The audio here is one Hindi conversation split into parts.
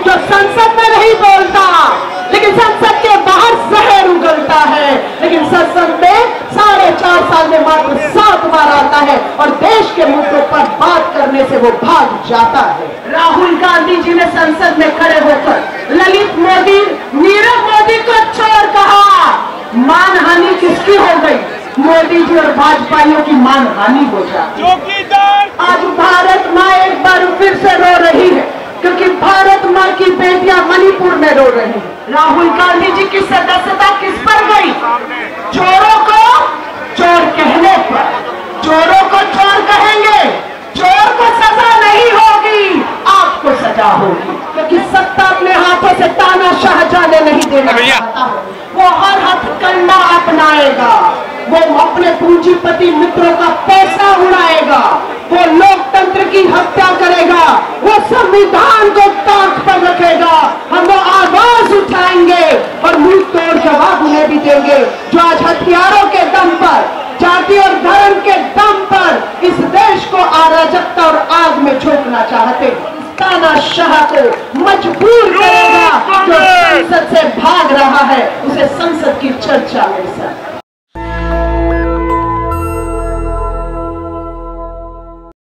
जो संसद में नहीं बोलता लेकिन संसद के बाहर जहर उगलता है, लेकिन संसद में 4.5 साल में मात्र 7 बार आता है और देश के मुद्दों पर बात करने से वो भाग जाता है। राहुल गांधी जी ने संसद में खड़े होकर ललित मोदी, नीरव मोदी को चोर कहा। मानहानि किसकी हो गई? मोदी जी और भाजपाइयों की मानहानि हो जाती। आज भारत माँ एक बार फिर से रो रही है क्योंकि भारत माँ की बेटियां मणिपुर में रो रही हैं। राहुल गांधी जी की सदस्यता किस पर गई? चोरों को चोर कहने पर। चोरों को चोर कहेंगे, चोर को सजा नहीं होगी, आपको सजा होगी, क्योंकि सत्ता अपने हाथों से तानाशाह जाने नहीं देना चाहता है। वो हर हथकंडा अपनाएगा, वो अपने पूंजीपति मित्रों का पैसा उड़ाएगा, वो लोकतंत्र की हत्या करेगा, वो संविधान को ताक पर रखेगा। हम वो आवाज उठाएंगे और मुंह तोड़ जवाब उन्हें भी देंगे जो आज हथियारों के दम पर, जाति और धर्म के दम पर इस देश को अराजकता और आग में झोंकना चाहते। तानाशाह को मजबूर करेगा जो संसद से भाग रहा है, उसे संसद की चर्चा में सर।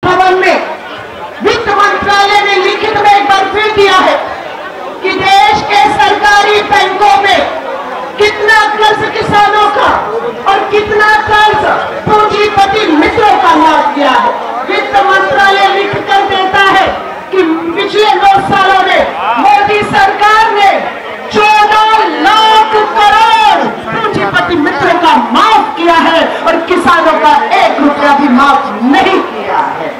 भवन में वित्त मंत्रालय ने लिखित में एक बार फिर दिया है कि देश के सरकारी बैंकों में कितना कर्ज किसानों का और कितना कर्ज पूंजीपति मित्रों का माफ किया है। वित्त मंत्रालय लिख कर देता है कि पिछले 9 सालों में मोदी सरकार ने 14 लाख करोड़ पूंजीपति मित्रों का माफ किया है और किसानों का 1 रुपया भी माफ नहीं किया है।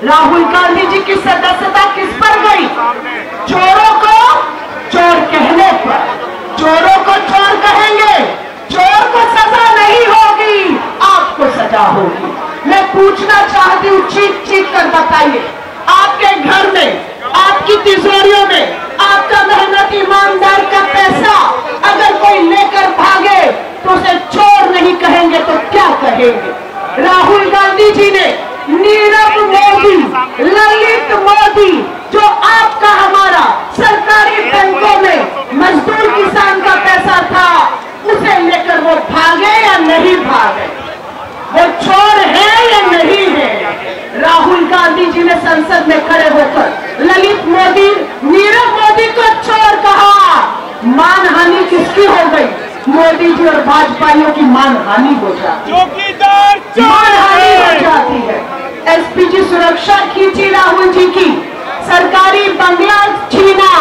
राहुल गांधी जी की सदस्यता किस पर गई? चोरों को चोर कहने पर। चोरों को चोर कहेंगे, चोर को सजा नहीं होगी, आपको सजा होगी। मैं पूछना चाहती हूँ, चीख कर बताइए, आपके घर में, आपकी तिजोरियों में आपका मेहनत ईमानदार का पैसा अगर कोई लेकर भागे तो उसे चोर नहीं कहेंगे तो क्या कहेंगे? राहुल गांधी जी ने नीरव मोदी, ललित मोदी, जो आपका हमारा सरकारी बैंकों में मजदूर किसान का पैसा था, उसे लेकर वो भागे या नहीं भागे? वो चोर है या नहीं है? राहुल गांधी जी ने संसद में खड़े होकर ललित मोदी, नीरव मोदी को चोर कहा। मानहानि किसकी हो गई? मोदी जी और भाजपाइयों की मानहानि हो जाती है, मानहानि हो जाती है। एसपीजी सुरक्षा खींची राहुल जी की, सरकारी बंगला छीना,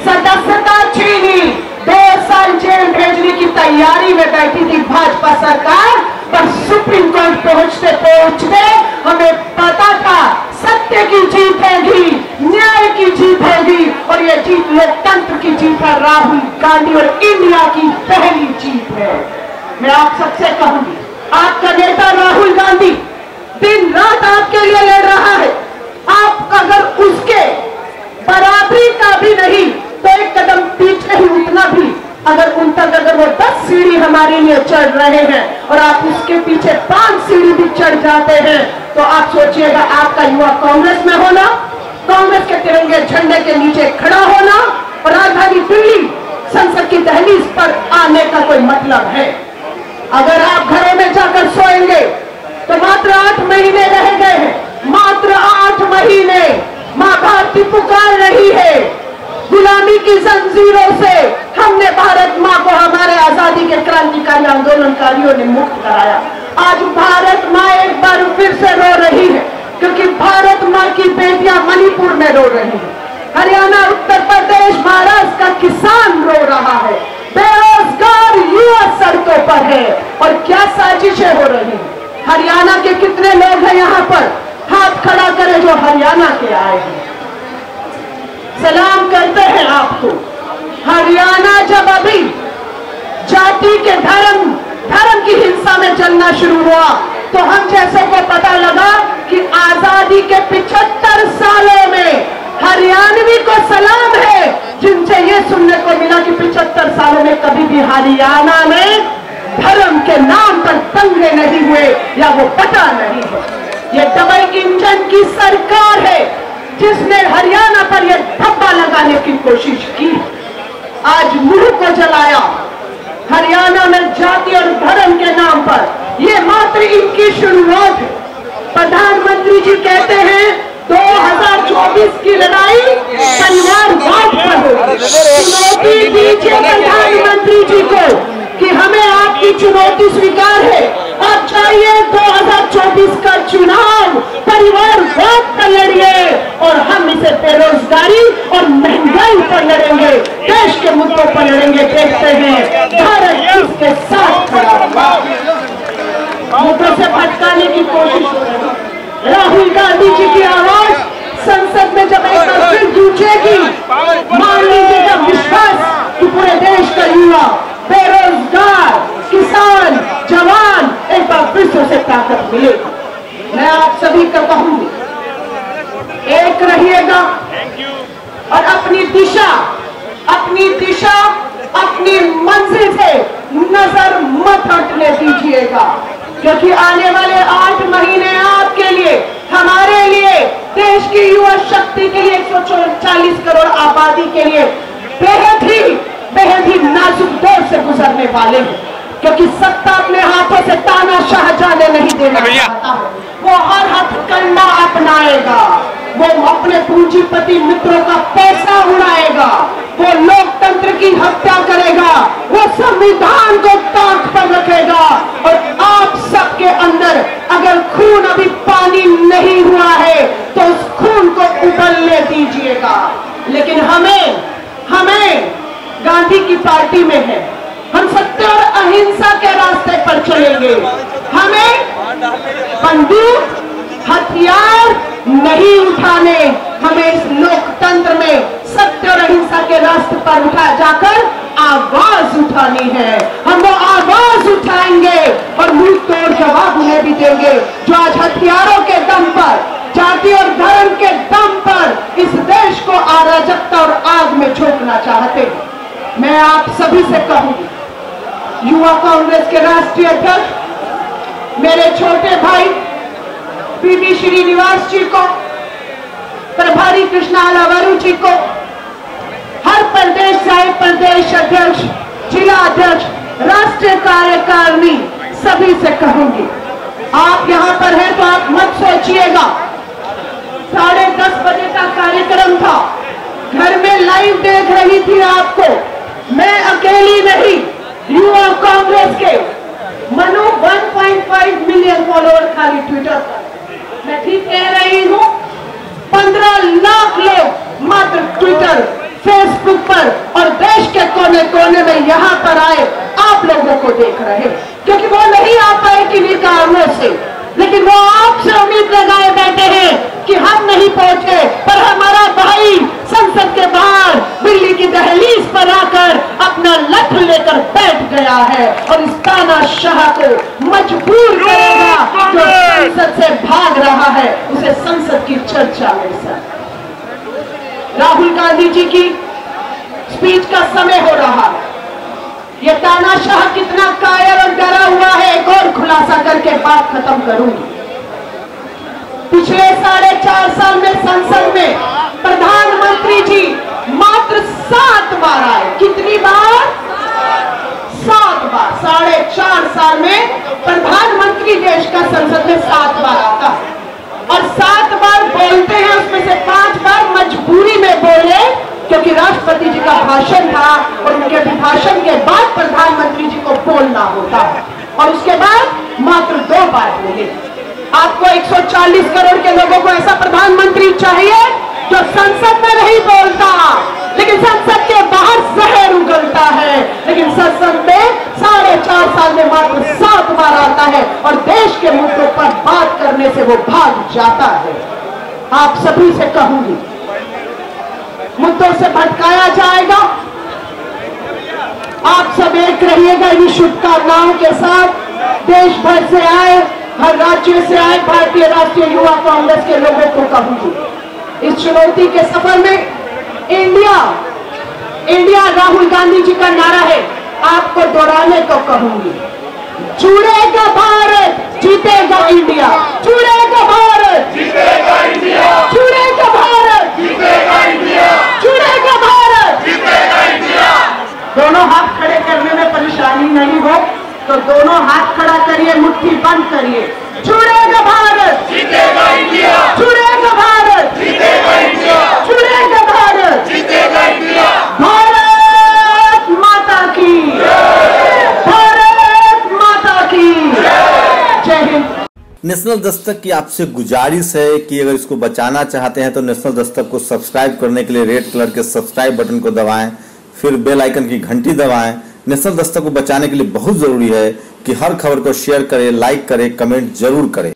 सदस्यता छीनी, 2 साल जेल भेजने की तैयारी में बैठी थी भाजपा सरकार, पर सुप्रीम कोर्ट पहुंचते पहुंचते हमें पता था सत्य की जीत होगी, न्याय की जीत होगी और ये जीत लोकतंत्र की जीत है, राहुल गांधी और इंडिया की पहली जीत है। मैं आप सबसे कहूंगी, आपका नेता राहुल गांधी दिन रात आपके लिए लड़ रहा है। आप अगर उसके बराबरी का भी नहीं तो 1 कदम पीछे ही उतना भी अगर उन तक अगर वो 10 सीढ़ी हमारे लिए चढ़ रहे हैं और आप उसके पीछे 5 सीढ़ी भी चढ़ जाते हैं तो आप सोचिएगा आपका युवा कांग्रेस में होना, कांग्रेस के तिरंगे झंडे के नीचे खड़ा होना और राजधानी दिल्ली संसद की दहलीज पर आने का कोई मतलब है? अगर आप घरों में जाकर सोएंगे तो मात्र 8 महीने रह गए हैं, मात्र 8 महीने। मां भारती पुकार रही है, गुलामी की जंजीरों से हमने भारत माँ को हमारे आजादी के क्रांतिकारी आंदोलनकारियों ने मुक्त कराया। आज भारत माँ एक बार फिर से रो रही है क्योंकि भारत माँ की बेटियां मणिपुर में रो रही हैं, हरियाणा, उत्तर प्रदेश, महाराष्ट्र का किसान रो रहा है, बेरोजगार युवा सड़कों पर है। और क्या साजिशें हो रही हैं? हरियाणा के कितने लोग हैं यहाँ पर? हाथ खड़ा करें जो हरियाणा के आए हैं, सलाम करते हैं आपको। हरियाणा जब अभी जाति के धर्म की हिंसा में चलना शुरू हुआ तो हम जैसे को पता लगा कि आजादी के 75 सालों में हरियाणवी को सलाम है जिनसे ये सुनने को मिला कि 75 सालों में कभी भी हरियाणा में धर्म के नाम पर दंगे नहीं हुए या वो पता नहीं है। ये डबल इंजन की सरकार है जिसने हरियाणा पर यह धब्बा बेरोजगारी और महंगाई पर लड़ेंगे, देश के मुद्दों पर लड़ेंगे। देखते हैं भारत किसके साथ खड़ा होगा। मुद्दों से भटकाने की कोशिश हो रही है। राहुल गांधी जी की आवाज संसद में जब एक बार फिर गूंजेगी, मान लीजिएगा विश्वास कि पूरे देश का युवा, बेरोजगार, किसान, जवान एक बार फिर से उसे ताकत मिलेगी। मैं आप सभी को कहूंगी, एक रहिएगा और अपनी दिशा, अपनी मंजिल से नजर मत हटने दीजिएगा, क्योंकि आने वाले 8 महीने आपके लिए, हमारे लिए, देश की युवा शक्ति के लिए, 140 करोड़ आबादी के लिए बेहद ही नाजुक दौर से गुजरने वाले हैं। क्योंकि सत्ता अपने हाथों से तानाशाह जाने नहीं देना चाहता है। वो हर हथकंडा अपनाएगा, वो अपने पूंजीपति मित्रों का पैसा उड़ाएगा, वो लोकतंत्र की हत्या करेगा, वो संविधान को ताक पर रखेगा। और आप सबके अंदर अगर खून अभी पानी नहीं हुआ है तो उस खून को उबलने दीजिएगा। लेकिन हमें गांधी की पार्टी में है, हम सत्य और अहिंसा के रास्ते पर चलेंगे। हमें बंदूक, हथियार नहीं उठाने, हमें इस लोकतंत्र में सत्य और अहिंसा के रास्ते पर जाकर आवाज उठानी है। हम वो आवाज उठाएंगे और मुंह तोड़ जवाब उन्हें भी देंगे जो आज हथियारों के दम पर, जाति और धर्म के दम पर इस देश को अराजकता और आग में झोंकना चाहते हैं। मैं आप सभी से कहूंगी, युवा कांग्रेस के राष्ट्रीय अध्यक्ष मेरे छोटे भाई पीवी श्रीनिवास जी को, प्रभारी कृष्णाला वरु जी को, हर प्रदेश से प्रदेश अध्यक्ष, जिला अध्यक्ष, राष्ट्रीय कार्यकारिणी सभी से कहूंगी, आप यहां पर हैं तो आप मत सोचिएगा 10:30 बजे का कार्यक्रम था, घर में लाइव देख रही थी आपको। मैं अकेली नहीं, युवा कांग्रेस के मनु 1.5 मिलियन फॉलोअर खाली ट्विटर पर, मैं ठीक कह रही हूं, 15 लाख लोग मात्र ट्विटर, फेसबुक पर और देश के कोने कोने में यहां पर आए आप लोगों को देख रहे हैं। क्योंकि वो नहीं आ पाए किन्हीं कारणों से, लेकिन वो आपसे उम्मीद लगाए बैठे हैं कि हम नहीं पहुंचे, पर हमारा भाई संसद के बाहर दिल्ली की दहलीज पर आकर अपना लठ लेकर बैठ गया है और इस तानाशाह को मजबूर करेगा जो संसद से भाग रहा है, उसे संसद की चर्चा में। राहुल गांधी जी की स्पीच का समय हो रहा है। ये तानाशाह कितना कायर और डरा हुआ है, एक और खुलासा करके बात खत्म करूंगी। पिछले 4.5 साल में संसद में प्रधानमंत्री जी मात्र 7 बार आए। कितनी बार? 7 बार। 4.5 साल में प्रधानमंत्री देश का संसद में 7 बार आता है और 7 बार बोलते हैं, उसमें से 5 बार मजबूरी में बोले क्योंकि राष्ट्रपति जी का भाषण था और उनके अभिभाषण के बाद प्रधानमंत्री जी को बोलना होता है, और उसके बाद मात्र 2 बार बोले। आपको 140 करोड़ के लोगों को ऐसा प्रधानमंत्री चाहिए जो संसद में नहीं बोलता, लेकिन संसद के बाहर जहर उगलता है, लेकिन संसद में 4.5 साल में मात्र 7 बार आता है और देश के मुद्दों पर बात करने से वो भाग जाता है। आप सभी से कहूंगी, मुद्दों से भटकाया जाएगा, आप सब एक रहिएगा। इन्हीं शुभकामनाओं के साथ देश भर से आए, हर राज्य से आए भारतीय राष्ट्रीय युवा कांग्रेस के लोगों को कहूंगी, इस चुनौती के सफर में इंडिया राहुल गांधी जी का नारा है, आपको दोहराने को कहूंगी। जुड़ेगा भारत, जीतेगा इंडिया। जुड़ेगा भारत, जीतेगा इंडिया। जुड़ेगा भारत, जीतेगा इंडिया। जुड़ेगा भारत, जीतेगा इंडिया। दोनों हाथ खड़े करने में परेशानी नहीं हो तो दोनों हाथ खड़ा करिए, मुट्ठी बंद करिए। जुड़ेगा भारत, जीतेगा इंडिया। जुड़ेगा भारत, जीतेगा इंडिया। जुड़ेगा भारत, जीतेगा इंडिया। भारत माता की, भारत माता की जय हिंद। नेशनल दस्तक की आपसे गुजारिश है कि अगर इसको बचाना चाहते हैं तो नेशनल दस्तक को सब्सक्राइब करने के लिए रेड कलर के सब्सक्राइब बटन को दबाएं, फिर बेल आइकन की घंटी दबाएं। नेशनल दस्तक को बचाने के लिए बहुत जरूरी है कि हर खबर को शेयर करें, लाइक करें, कमेंट जरूर करें।